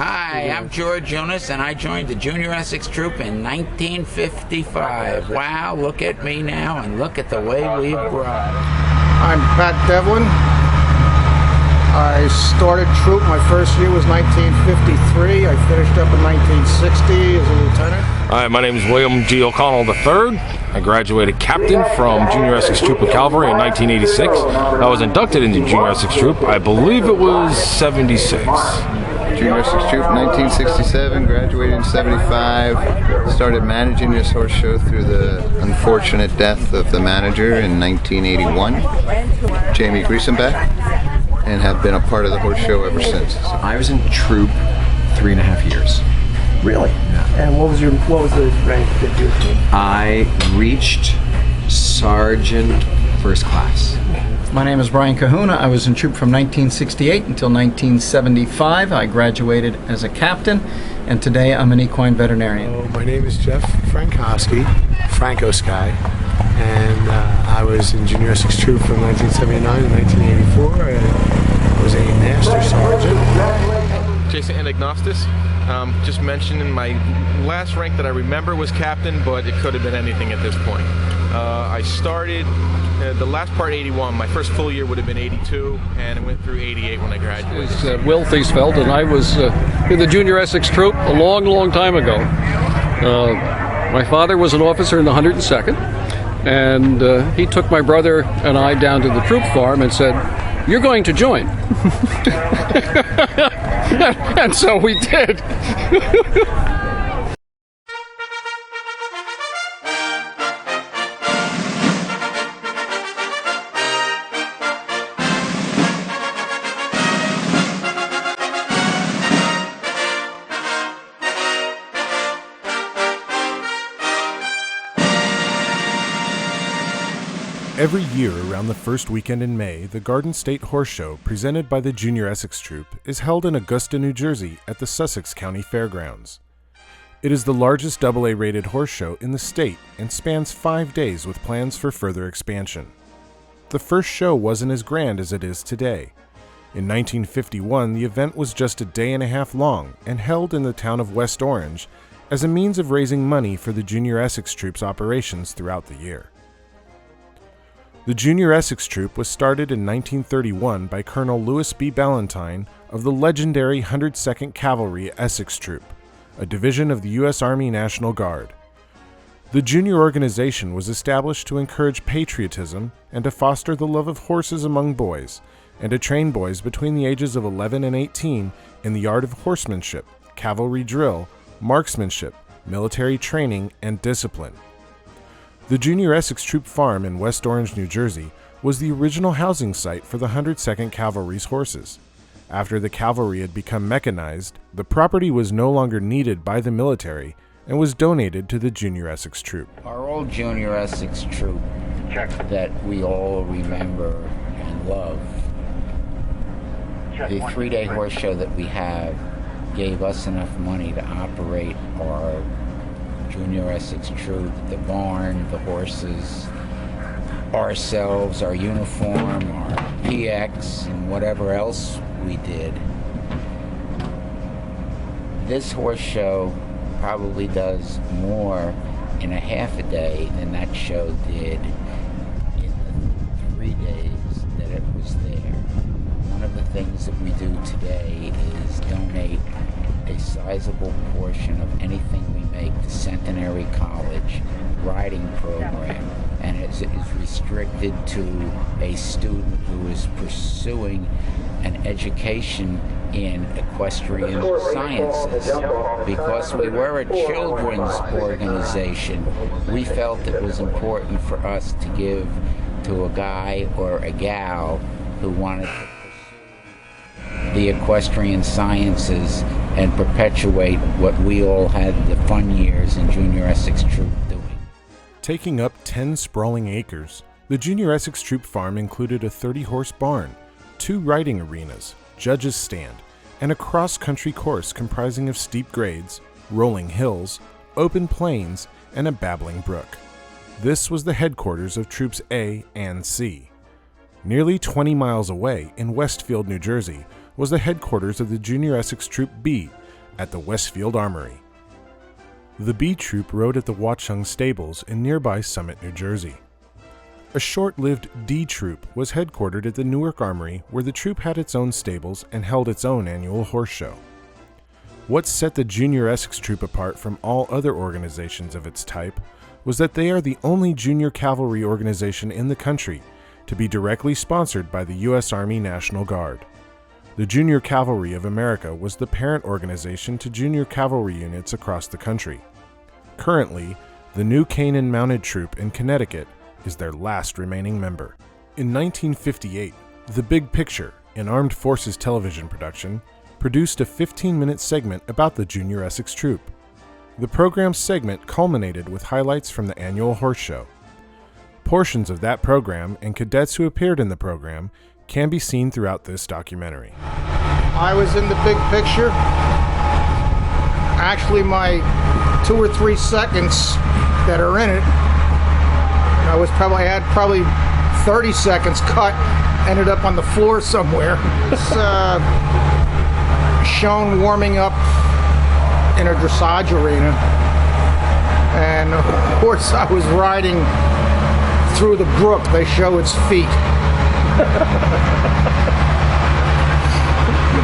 Hi, I'm George Jonas, and I joined the Junior Essex Troop in 1955. Wow, look at me now, and look at the way we've grown. I'm Pat Devlin. I started troop, my first year was 1953. I finished up in 1960 as a lieutenant. Hi, my name is William G. O'Connell III. I graduated captain from Junior Essex Troop of Cavalry in 1986. I was inducted into Junior Essex Troop, I believe it was 76. Junior Essex Troop 1967, graduated in 75, started managing this horse show through the unfortunate death of the manager in 1981, Jamie Griesenbach, and have been a part of the horse show ever since. I was in troop 3.5 years. Really? Yeah. And what was the rank that you attained? I reached sergeant first class. My name is Brian Kahuna. I was in troop from 1968 until 1975. I graduated as a captain, and today I'm an equine veterinarian. My name is Jeff Frankowski, Franco Sky, and I was in Junior Essex Troop from 1979 to 1984. I was a master sergeant. Jason Anagnostis. Just mentioned in my last rank that I remember was captain, but it could have been anything at this point. I started the last part 81. My first full year would have been 82, and I went through 88 when I graduated. It's Will Thiesfeld, and I was in the Junior Essex Troop a long, long time ago. My father was an officer in the 102nd, and he took my brother and I down to the troop farm and said, "You're going to join." And so we did. Every year around the first weekend in May, the Garden State Horse Show, presented by the Junior Essex Troop, is held in Augusta, New Jersey at the Sussex County Fairgrounds. It is the largest AA-rated horse show in the state and spans 5 days with plans for further expansion. The first show wasn't as grand as it is today. In 1951, the event was just a day and a half long and held in the town of West Orange as a means of raising money for the Junior Essex Troop's operations throughout the year. The Junior Essex Troop was started in 1931 by Colonel Lewis B. Ballantyne of the legendary 102nd Cavalry Essex Troop, a division of the U.S. Army National Guard. The junior organization was established to encourage patriotism and to foster the love of horses among boys, and to train boys between the ages of 11 and 18 in the art of horsemanship, cavalry drill, marksmanship, military training, and discipline. The Junior Essex Troop Farm in West Orange, New Jersey, was the original housing site for the 102nd Cavalry's horses. After the cavalry had become mechanized, the property was no longer needed by the military and was donated to the Junior Essex Troop. Our old Junior Essex Troop that we all remember and love, the 3-day horse show that we have gave us enough money to operate our Junior Essex Troop, the barn, the horses, ourselves, our uniform, our PX, and whatever else we did. This horse show probably does more in a half a day than that show did in the 3 days that it was there. One of the things that we do today is donate a sizable portion of anything we make to Centenary College riding program, and it is restricted to a student who is pursuing an education in equestrian sciences. Because we were a children's organization, we felt it was important for us to give to a guy or a gal who wanted to pursue the equestrian sciences and perpetuate what we all had the fun years in Junior Essex Troop doing. Taking up 10 sprawling acres, the Junior Essex Troop farm included a 30-horse barn, 2 riding arenas, judges' stand, and a cross-country course comprising of steep grades, rolling hills, open plains, and a babbling brook. This was the headquarters of Troops A and C. Nearly 20 miles away in Westfield, New Jersey, was the headquarters of the Junior Essex Troop B, at the Westfield Armory. The B Troop rode at the Watchung Stables in nearby Summit, New Jersey. A short-lived D Troop was headquartered at the Newark Armory, where the troop had its own stables and held its own annual horse show. What set the Junior Essex Troop apart from all other organizations of its type was that they are the only junior cavalry organization in the country to be directly sponsored by the U.S. Army National Guard. The Junior Cavalry of America was the parent organization to junior cavalry units across the country. Currently, the New Canaan Mounted Troop in Connecticut is their last remaining member. In 1958, The Big Picture, an armed forces television production, produced a 15-minute segment about the Junior Essex Troop. The program's segment culminated with highlights from the annual horse show. Portions of that program and cadets who appeared in the program can be seen throughout this documentary. I was in the big picture. Actually, my 2 or 3 seconds that are in it, I had probably 30 seconds cut, ended up on the floor somewhere. It's shown warming up in a dressage arena, and of course I was riding through the brook. They show its feet.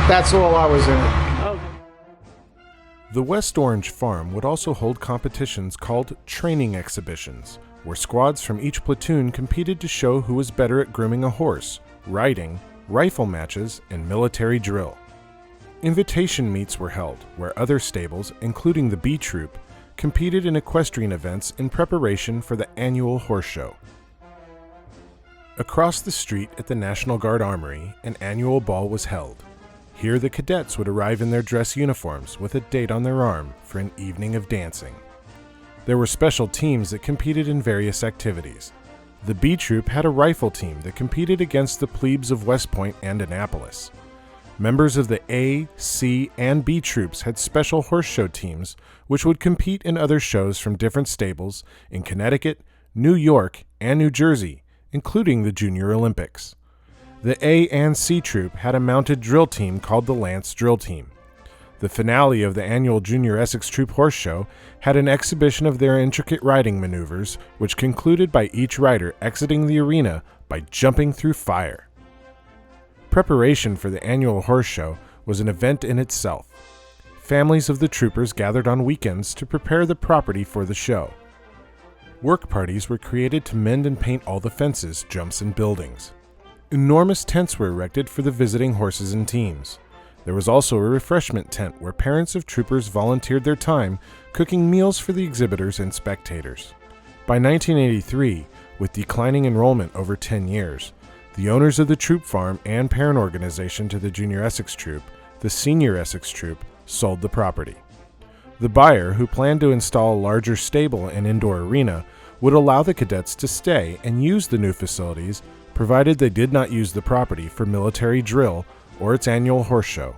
That's all I was in. The West Orange Farm would also hold competitions called training exhibitions, where squads from each platoon competed to show who was better at grooming a horse, riding, rifle matches, and military drill. Invitation meets were held, where other stables, including the B Troop, competed in equestrian events in preparation for the annual horse show. Across the street at the National Guard Armory, an annual ball was held. Here the cadets would arrive in their dress uniforms with a date on their arm for an evening of dancing. There were special teams that competed in various activities. The B Troop had a rifle team that competed against the plebes of West Point and Annapolis. Members of the A, C, and B Troops had special horse show teams which would compete in other shows from different stables in Connecticut, New York, and New Jersey, including the Junior Olympics. The A and C Troop had a mounted drill team called the Lance Drill Team. The finale of the annual Junior Essex Troop Horse Show had an exhibition of their intricate riding maneuvers, which concluded by each rider exiting the arena by jumping through fire. Preparation for the annual horse show was an event in itself. Families of the troopers gathered on weekends to prepare the property for the show. Work parties were created to mend and paint all the fences, jumps, and buildings. Enormous tents were erected for the visiting horses and teams. There was also a refreshment tent where parents of troopers volunteered their time cooking meals for the exhibitors and spectators. By 1983, with declining enrollment over 10 years, the owners of the troop farm and parent organization to the Junior Essex Troop, the Senior Essex Troop, sold the property. The buyer, who planned to install a larger stable and indoor arena, would allow the cadets to stay and use the new facilities, provided they did not use the property for military drill or its annual horse show.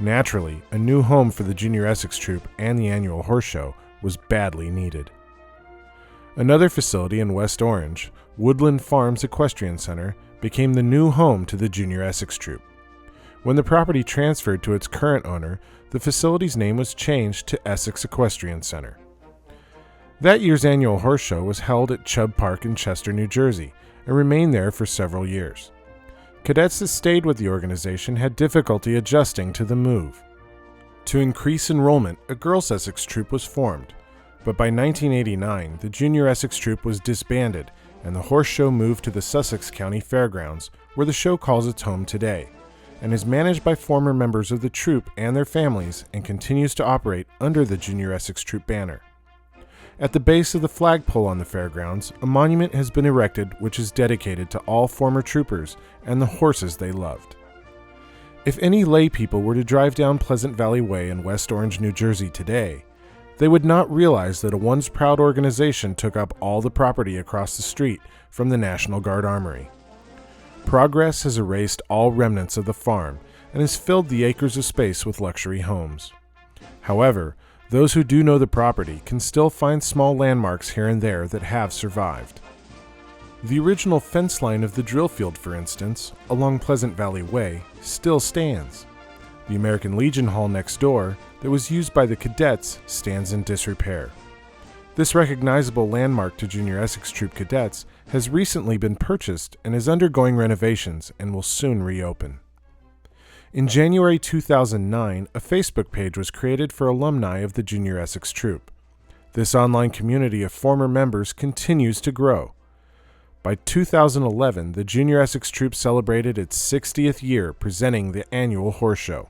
Naturally, a new home for the Junior Essex Troop and the annual horse show was badly needed. Another facility in West Orange, Woodland Farms Equestrian Center, became the new home to the Junior Essex Troop. When the property transferred to its current owner, the facility's name was changed to Essex Equestrian Center. That year's annual horse show was held at Chubb Park in Chester, New Jersey, and remained there for several years. Cadets that stayed with the organization had difficulty adjusting to the move. To increase enrollment, a Girls Essex Troop was formed, but by 1989, the Junior Essex Troop was disbanded and the horse show moved to the Sussex County Fairgrounds, where the show calls its home today, and is managed by former members of the troop and their families and continues to operate under the Junior Essex Troop banner. At the base of the flagpole on the fairgrounds, a monument has been erected which is dedicated to all former troopers and the horses they loved. If any lay people were to drive down Pleasant Valley Way in West Orange, New Jersey today, they would not realize that a once proud organization took up all the property across the street from the National Guard Armory. Progress has erased all remnants of the farm and has filled the acres of space with luxury homes. However, those who do know the property can still find small landmarks here and there that have survived. The original fence line of the drill field, for instance, along Pleasant Valley Way, still stands. The American Legion Hall next door, that was used by the cadets, stands in disrepair. This recognizable landmark to Junior Essex Troop cadets has recently been purchased and is undergoing renovations and will soon reopen. In January 2009, a Facebook page was created for alumni of the Junior Essex Troop. This online community of former members continues to grow. By 2011, the Junior Essex Troop celebrated its 60th year presenting the annual horse show.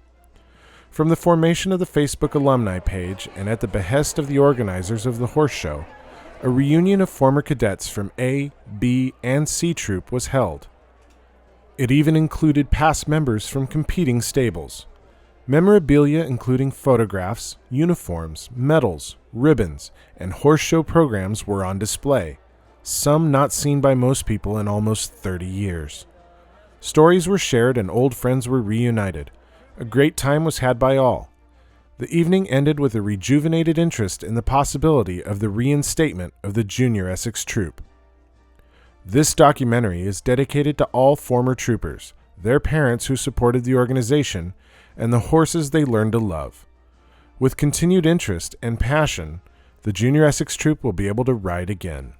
From the formation of the Facebook alumni page and at the behest of the organizers of the horse show, a reunion of former cadets from A, B, and C Troop was held. It even included past members from competing stables. Memorabilia including photographs, uniforms, medals, ribbons, and horse show programs were on display, some not seen by most people in almost 30 years. Stories were shared and old friends were reunited. A great time was had by all. The evening ended with a rejuvenated interest in the possibility of the reinstatement of the Junior Essex Troop. This documentary is dedicated to all former troopers, their parents who supported the organization, and the horses they learned to love. With continued interest and passion, the Junior Essex Troop will be able to ride again.